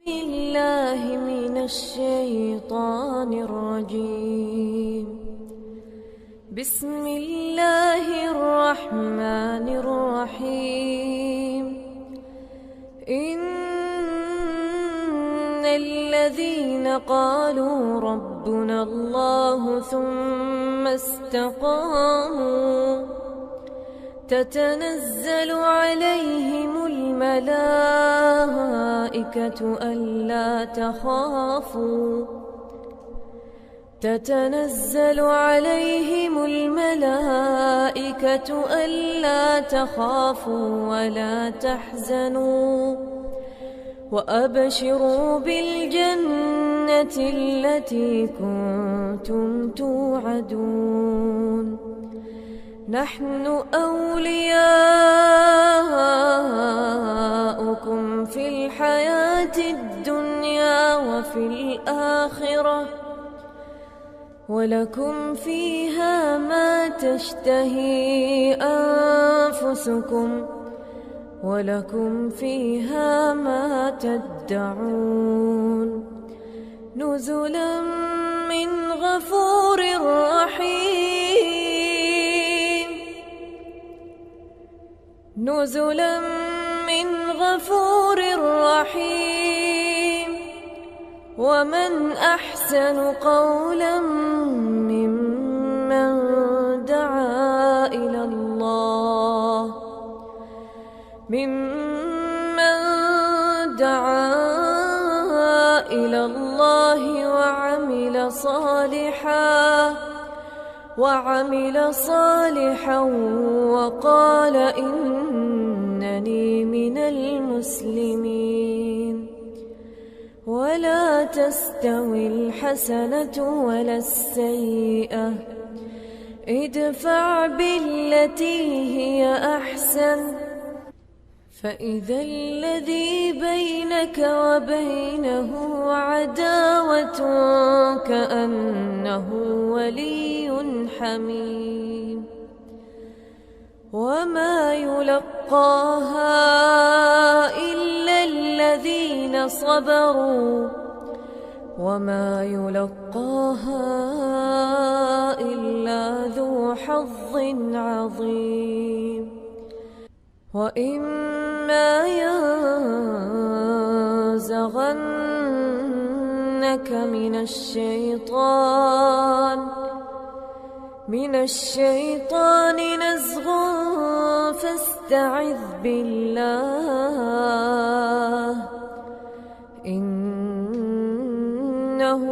بالله من الشيطان الرجيم. بسم الله الرحمن الرحيم. إن الذين قالوا ربنا الله ثم استقاموا تتنزل عليهم الملائكة ألا تخافوا ولا تحزنوا وأبشروا بالجنة التي كنتم توعدون. نحن أولياؤكم في الحياة الدنيا وفي الآخرة ولكم فيها ما تشتهي أنفسكم ولكم فيها ما تدعون. نزلا من غفور رحيم. نزلا من غفور رحيم. ومن أحسن قولا ممن دعا إلى الله وعمل صالحا وقال إنني من المسلمين. ولا تستوي الحسنة ولا السيئة، ادفع بالتي هي أحسن فإذا الذي بينك وبينه عداوة كأنه ولي حميم. وما يلقاها إلا الذين صبروا وما يلقاها إلا ذو حظ عظيم. وإما ينزغنك من الشيطان نزغ فاستعذ بالله إنه